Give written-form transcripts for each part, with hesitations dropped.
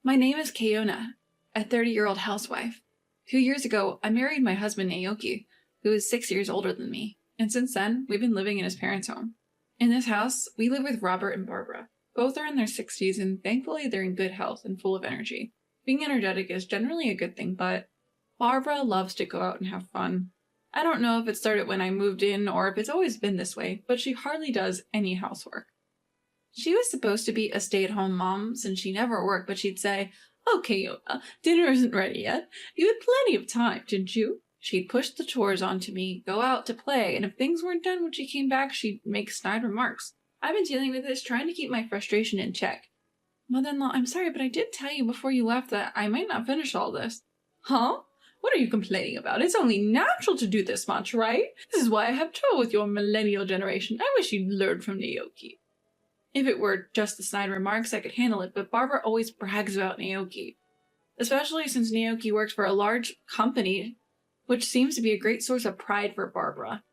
My name is Kayona, a 30-year-old housewife. 2 years ago, I married my husband Naoki, who is 6 years older than me, and since then, we've been living in his parents' home. In this house, we live with Robert and Barbara. Both are in their 60s, and thankfully they're in good health and full of energy. Being energetic is generally a good thing, but Barbara loves to go out and have fun. I don't know if it started when I moved in or if it's always been this way, but she hardly does any housework. She was supposed to be a stay-at-home mom since she never worked, but she'd say, "Okay, Yona, dinner isn't ready yet. You had plenty of time, didn't you?" She'd push the chores onto me, go out to play, and if things weren't done when she came back, she'd make snide remarks. I've been dealing with this, trying to keep my frustration in check. "Mother-in-law, I'm sorry, but I did tell you before you left that I might not finish all this." "Huh? What are you complaining about? It's only natural to do this much, right? This is why I have trouble with your millennial generation. I wish you'd learned from Naoki." If it were just the snide remarks, I could handle it, but Barbara always brags about Naoki. Especially since Naoki works for a large company, which seems to be a great source of pride for Barbara.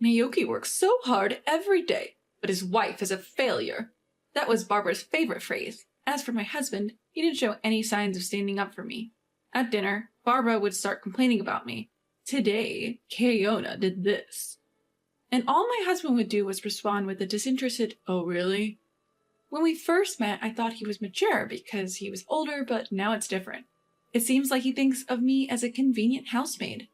"Naoki works so hard every day, but his wife is a failure." That was Barbara's favorite phrase. As for my husband, he didn't show any signs of standing up for me. At dinner, Barbara would start complaining about me. "Today, Kayona did this." And all my husband would do was respond with a disinterested, "Oh, really?" When we first met, I thought he was mature because he was older, but now it's different. It seems like he thinks of me as a convenient housemaid.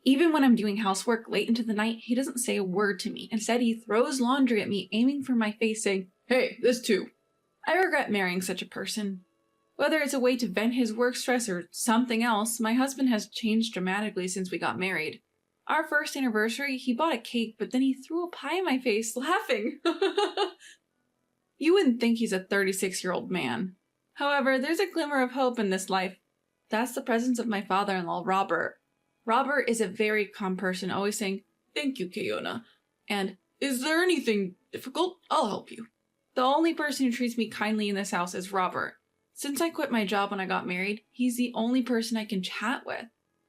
Even when I'm doing housework late into the night, he doesn't say a word to me. Instead, he throws laundry at me, aiming for my face, saying, "Hey, this too." I regret marrying such a person. Whether it's a way to vent his work stress or something else, my husband has changed dramatically since we got married. Our first anniversary, he bought a cake, but then he threw a pie in my face, laughing. You wouldn't think he's a 36-year-old man. However, there's a glimmer of hope in this life. That's the presence of my father-in-law, Robert. Robert is a very calm person, always saying, "Thank you, Kayona," and "Is there anything difficult? I'll help you." The only person who treats me kindly in this house is Robert. Since I quit my job when I got married, he's the only person I can chat with.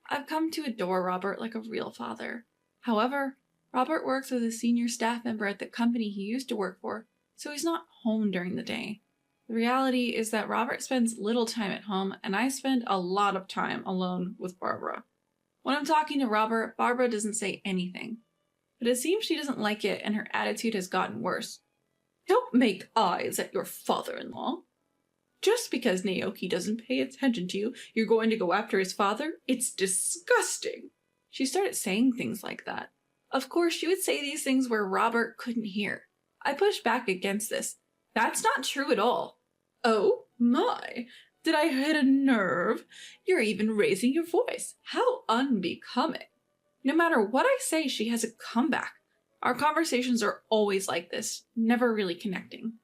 I've come to adore Robert like a real father. However, Robert works as a senior staff member at the company he used to work for, so he's not home during the day. The reality is that Robert spends little time at home, and I spend a lot of time alone with Barbara. When I'm talking to Robert, Barbara doesn't say anything. But it seems she doesn't like it, and her attitude has gotten worse. "Don't make eyes at your father-in-law. Just because Naoki doesn't pay attention to you, you're going to go after his father? It's disgusting." She started saying things like that. Of course, she would say these things where Robert couldn't hear. I pushed back against this. "That's not true at all." "Oh my, did I hit a nerve? You're even raising your voice. How unbecoming." No matter what I say, she has a comeback. Our conversations are always like this, never really connecting.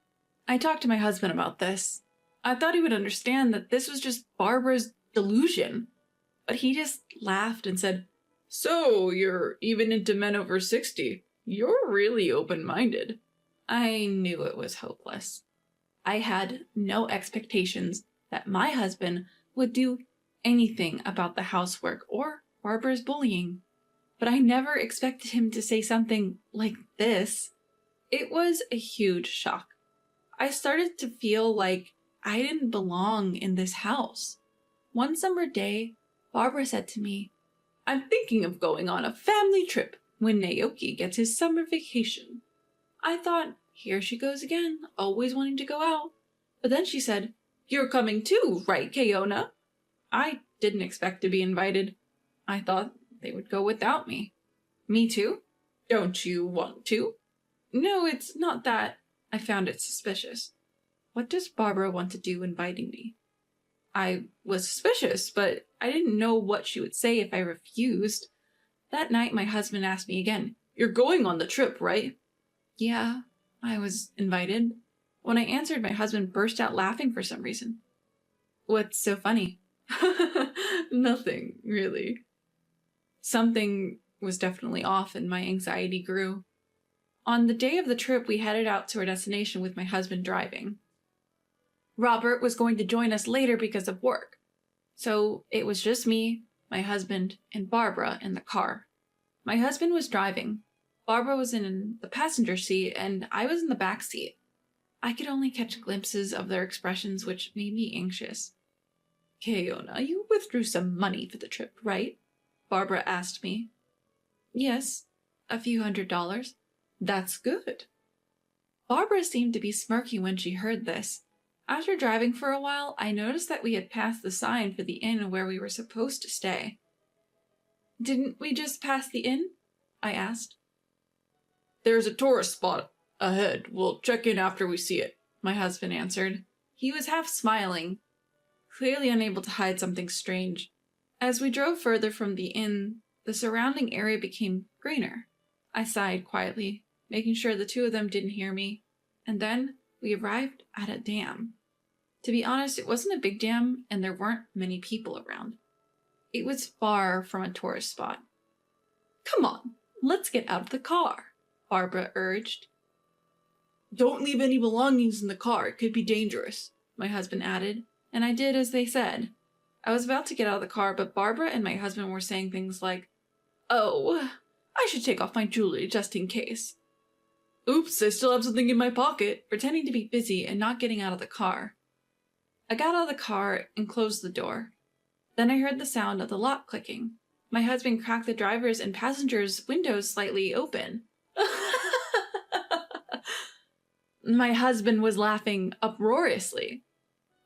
I talked to my husband about this. I thought he would understand that this was just Barbara's delusion. But he just laughed and said, "So, you're even into men over 60. You're really open-minded." I knew it was hopeless. I had no expectations that my husband would do anything about the housework or Barbara's bullying. But I never expected him to say something like this. It was a huge shock. I started to feel like I didn't belong in this house. One summer day, Barbara said to me, "I'm thinking of going on a family trip when Naoki gets his summer vacation." I thought, here she goes again, always wanting to go out. But then she said, "You're coming too, right, Kayona?" I didn't expect to be invited. I thought they would go without me. "Me too? Don't you want to?" "No, it's not that." I found it suspicious. What does Barbara want to do inviting me? I was suspicious, but I didn't know what she would say if I refused. That night, my husband asked me again, "You're going on the trip, right?" Yeah, I was invited. When I answered, my husband burst out laughing for some reason. "What's so funny?" "Nothing, really." Something was definitely off, and my anxiety grew. On the day of the trip, we headed out to our destination with my husband driving. Robert was going to join us later because of work. So it was just me, my husband, and Barbara in the car. My husband was driving. Barbara was in the passenger seat, and I was in the back seat. I could only catch glimpses of their expressions, which made me anxious. Keona, you withdrew some money for the trip, right? Barbara asked me. Yes, a few $100s. That's good. Barbara seemed to be smirking when she heard this. After driving for a while, I noticed that we had passed the sign for the inn where we were supposed to stay. Didn't we just pass the inn? I asked. There's a tourist spot ahead. We'll check in after we see it, my husband answered. He was half smiling, clearly unable to hide something strange. As we drove further from the inn, the surrounding area became greener. I sighed quietly, making sure the two of them didn't hear me, and then we arrived at a dam. To be honest, it wasn't a big dam, and there weren't many people around. It was far from a tourist spot. Come on, let's get out of the car, Barbara urged. Don't leave any belongings in the car, it could be dangerous, my husband added, and I did as they said. I was about to get out of the car, but Barbara and my husband were saying things like, "Oh, I should take off my jewelry just in case." Oops, I still have something in my pocket, pretending to be busy and not getting out of the car. I got out of the car and closed the door. Then I heard the sound of the lock clicking. My husband cracked the driver's and passenger's windows slightly open. My husband was laughing uproariously.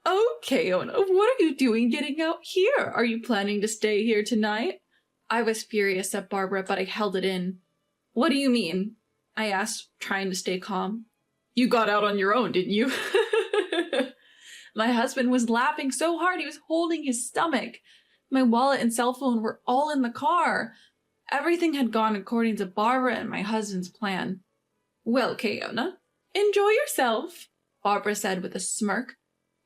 "Oh, Keona, what are you doing getting out here? Are you planning to stay here tonight?" I was furious at Barbara, but I held it in. "What do you mean?" I asked, trying to stay calm. "You got out on your own, didn't you?" My husband was laughing so hard he was holding his stomach. My wallet and cell phone were all in the car. Everything had gone according to Barbara and my husband's plan. "Well, Keona, enjoy yourself," Barbara said with a smirk.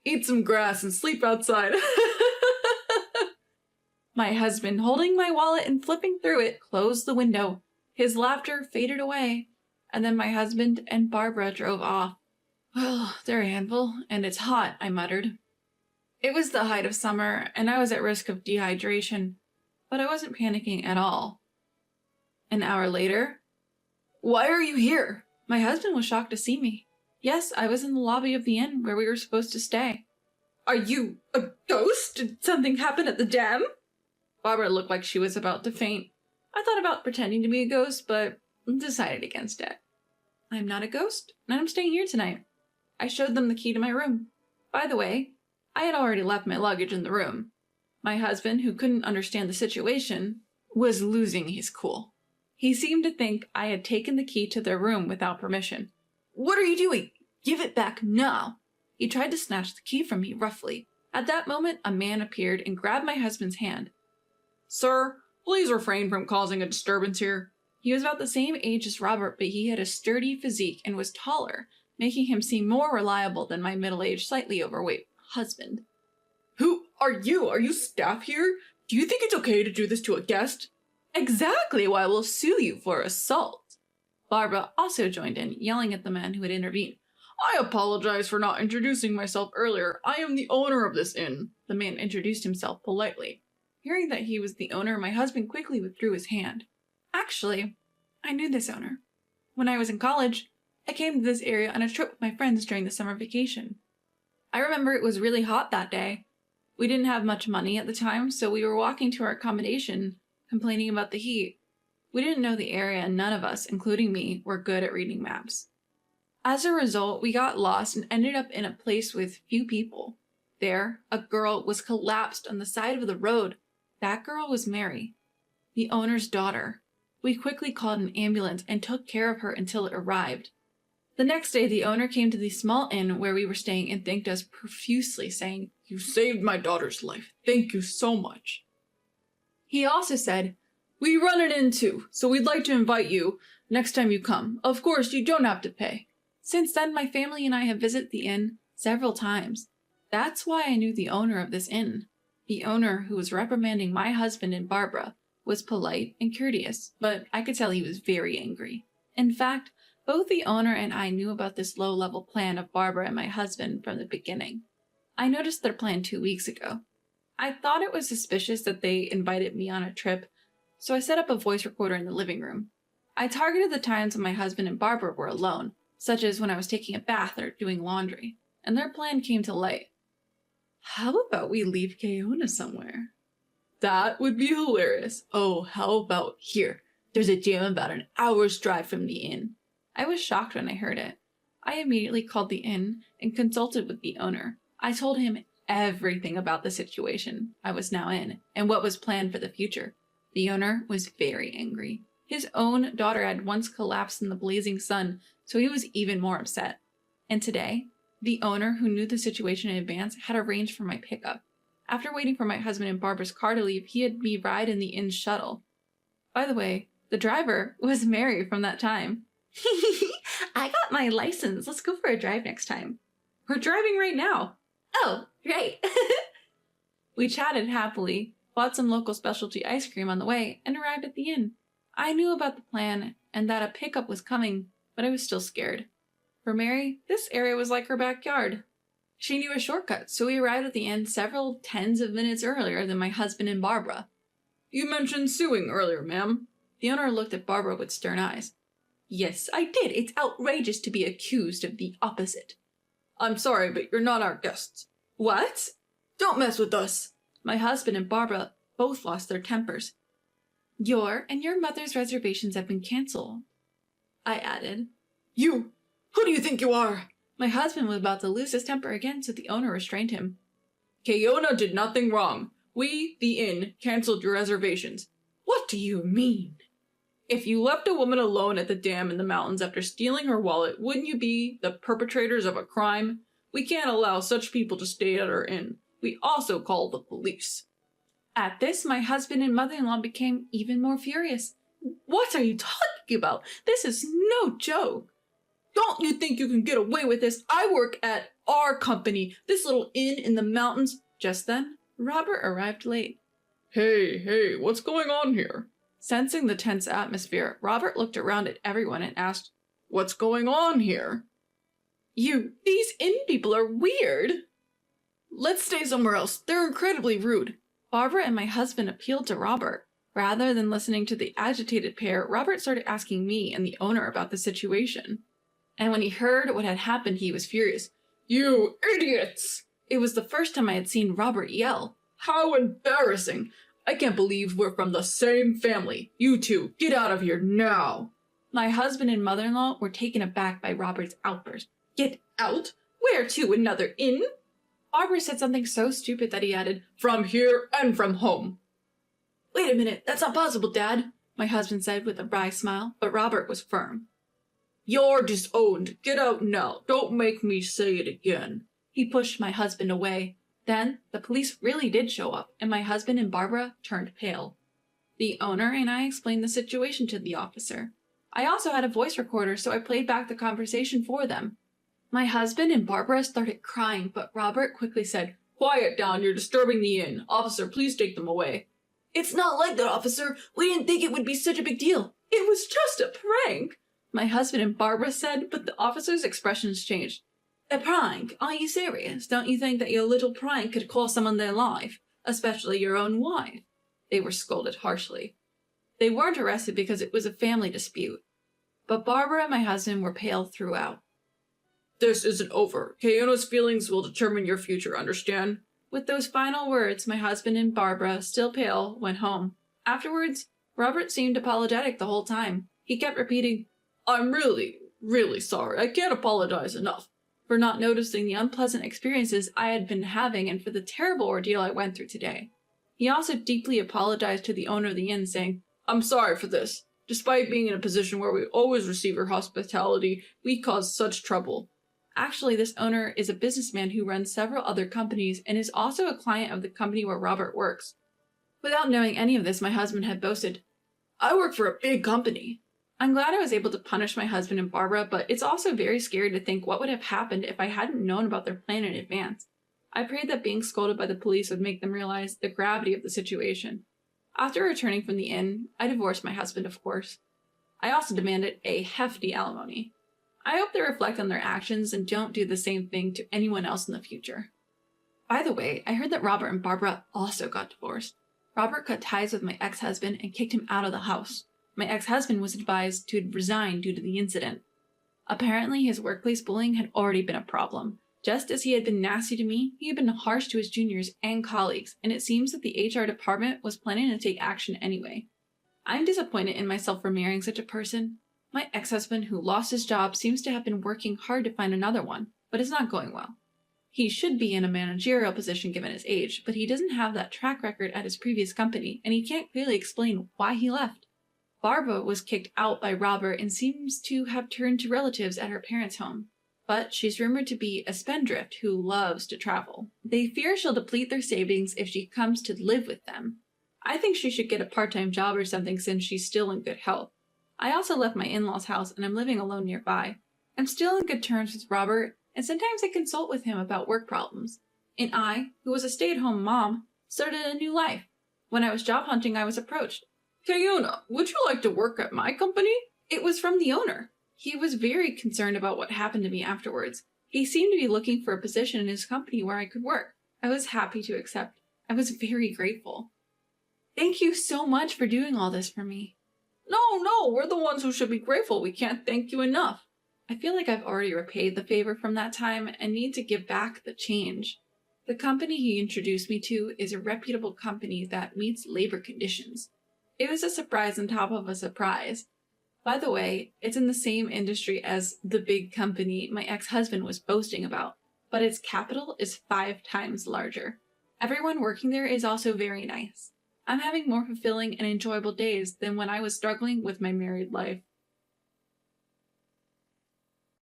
"Eat some grass and sleep outside." My husband, holding my wallet and flipping through it, closed the window. His laughter faded away, and then my husband and Barbara drove off. "Well, they're a handful, and it's hot," I muttered. It was the height of summer, and I was at risk of dehydration, but I wasn't panicking at all. An hour later, "Why are you here?" My husband was shocked to see me. Yes, I was in the lobby of the inn where we were supposed to stay. "Are you a ghost? Did something happen at the dam?" Barbara looked like she was about to faint. I thought about pretending to be a ghost, but decided against it. "I'm not a ghost, and I'm staying here tonight." I showed them the key to my room. By the way, I had already left my luggage in the room. My husband, who couldn't understand the situation, was losing his cool. He seemed to think I had taken the key to their room without permission. "What are you doing? Give it back now." He tried to snatch the key from me roughly. At that moment, a man appeared and grabbed my husband's hand. "Sir, please refrain from causing a disturbance here." He was about the same age as Robert, but he had a sturdy physique and was taller, making him seem more reliable than my middle-aged, slightly overweight husband. "Who are you? Are you staff here? Do you think it's okay to do this to a guest?" "Exactly why we'll sue you for assault." Barbara also joined in, yelling at the man who had intervened. "I apologize for not introducing myself earlier. I am the owner of this inn." The man introduced himself politely. Hearing that he was the owner, my husband quickly withdrew his hand. Actually, I knew this owner. When I was in college, I came to this area on a trip with my friends during the summer vacation. I remember it was really hot that day. We didn't have much money at the time, so we were walking to our accommodation, complaining about the heat. We didn't know the area, and none of us, including me, were good at reading maps. As a result, we got lost and ended up in a place with few people. There, a girl was collapsed on the side of the road. That girl was Mary, the owner's daughter. We quickly called an ambulance and took care of her until it arrived. The next day, the owner came to the small inn where we were staying and thanked us profusely, saying, "You saved my daughter's life. Thank you so much." He also said, "We run an inn too, so we'd like to invite you next time you come. Of course, you don't have to pay." Since then, my family and I have visited the inn several times. That's why I knew the owner of this inn. The owner, who was reprimanding my husband and Barbara, was polite and courteous, but I could tell he was very angry. In fact, both the owner and I knew about this low-level plan of Barbara and my husband from the beginning. I noticed their plan 2 weeks ago. I thought it was suspicious that they invited me on a trip, so I set up a voice recorder in the living room. I targeted the times when my husband and Barbara were alone, such as when I was taking a bath or doing laundry, and their plan came to light. How about we leave Keona somewhere? That would be hilarious. Oh, how about here? There's a gym about an hour's drive from the inn. I was shocked when I heard it. I immediately called the inn and consulted with the owner. I told him everything about the situation I was now in and what was planned for the future. The owner was very angry. His own daughter had once collapsed in the blazing sun, so he was even more upset. And today, the owner, who knew the situation in advance, had arranged for my pickup. After waiting for my husband and Barbara's car to leave, he had me ride in the inn's shuttle. By the way, the driver was Mary from that time. I got my license. Let's go for a drive next time. We're driving right now. Oh, great. We chatted happily, bought some local specialty ice cream on the way, and arrived at the inn. I knew about the plan and that a pickup was coming, but I was still scared. For Mary, this area was like her backyard. She knew a shortcut, so we arrived at the inn several tens of minutes earlier than my husband and Barbara. You mentioned suing earlier, ma'am. The owner looked at Barbara with stern eyes. Yes, I did. It's outrageous to be accused of the opposite. I'm sorry, but you're not our guests. What? Don't mess with us. My husband and Barbara both lost their tempers. Your and your mother's reservations have been canceled, I added. You! Who do you think you are? My husband was about to lose his temper again, so the owner restrained him. Keona did nothing wrong. We, the inn, canceled your reservations. What do you mean? If you left a woman alone at the dam in the mountains after stealing her wallet, wouldn't you be the perpetrators of a crime? We can't allow such people to stay at our inn. We also call the police. At this, my husband and mother-in-law became even more furious. What are you talking about? This is no joke. Don't you think you can get away with this? I work at our company, this little inn in the mountains. Just then, Robert arrived late. Hey, what's going on here? Sensing the tense atmosphere, Robert looked around at everyone and asked, What's going on here? These inn people are weird. Let's stay somewhere else. They're incredibly rude. Barbara and my husband appealed to Robert. Rather than listening to the agitated pair, Robert started asking me and the owner about the situation. And when he heard what had happened, he was furious. You idiots! It was the first time I had seen Robert yell. How embarrassing! I can't believe we're from the same family. You two, get out of here now! My husband and mother-in-law were taken aback by Robert's outburst. Get out? Where to, another inn? Barbara said something so stupid that he added, From here and from home. Wait a minute, that's not possible, Dad, my husband said with a wry smile, but Robert was firm. You're disowned. Get out now. Don't make me say it again. He pushed my husband away. Then the police really did show up, and my husband and Barbara turned pale. The owner and I explained the situation to the officer. I also had a voice recorder, so I played back the conversation for them. My husband and Barbara started crying, but Robert quickly said, Quiet down, you're disturbing the inn. Officer, please take them away. It's not like that, officer. We didn't think it would be such a big deal. It was just a prank, my husband and Barbara said, but the officer's expressions changed. A prank? Are you serious? Don't you think that your little prank could cost someone their life, especially your own wife? They were scolded harshly. They weren't arrested because it was a family dispute, but Barbara and my husband were pale throughout. This isn't over. Keona's feelings will determine your future, understand? With those final words, my husband and Barbara, still pale, went home. Afterwards, Robert seemed apologetic the whole time. He kept repeating, I'm really, really sorry. I can't apologize enough for not noticing the unpleasant experiences I had been having and for the terrible ordeal I went through today. He also deeply apologized to the owner of the inn, saying, I'm sorry for this. Despite being in a position where we always receive your hospitality, we caused such trouble. Actually, this owner is a businessman who runs several other companies and is also a client of the company where Robert works. Without knowing any of this, my husband had boasted, I work for a big company. I'm glad I was able to punish my husband and Barbara, but it's also very scary to think what would have happened if I hadn't known about their plan in advance. I prayed that being scolded by the police would make them realize the gravity of the situation. After returning from the inn, I divorced my husband, of course. I also demanded a hefty alimony. I hope they reflect on their actions and don't do the same thing to anyone else in the future. By the way, I heard that Robert and Barbara also got divorced. Robert cut ties with my ex-husband and kicked him out of the house. My ex-husband was advised to resign due to the incident. Apparently, his workplace bullying had already been a problem. Just as he had been nasty to me, he had been harsh to his juniors and colleagues, and it seems that the HR department was planning to take action anyway. I'm disappointed in myself for marrying such a person. My ex-husband, who lost his job, seems to have been working hard to find another one, but it's not going well. He should be in a managerial position given his age, but he doesn't have that track record at his previous company, and he can't clearly explain why he left. Barbara was kicked out by Robert and seems to have turned to relatives at her parents' home. But she's rumored to be a spendthrift who loves to travel. They fear she'll deplete their savings if she comes to live with them. I think she should get a part-time job or something since she's still in good health. I also left my in-laws' house and I'm living alone nearby. I'm still in good terms with Robert, and sometimes I consult with him about work problems. And I, who was a stay-at-home mom, started a new life. When I was job hunting, I was approached. "Kayuna, would you like to work at my company?" It was from the owner. He was very concerned about what happened to me afterwards. He seemed to be looking for a position in his company where I could work. I was happy to accept. I was very grateful. Thank you so much for doing all this for me. No, we're the ones who should be grateful. We can't thank you enough. I feel like I've already repaid the favor from that time and need to give back the change. The company he introduced me to is a reputable company that meets labor conditions. It was a surprise on top of a surprise. By the way, it's in the same industry as the big company my ex-husband was boasting about, but its capital is 5 times larger. Everyone working there is also very nice. I'm having more fulfilling and enjoyable days than when I was struggling with my married life.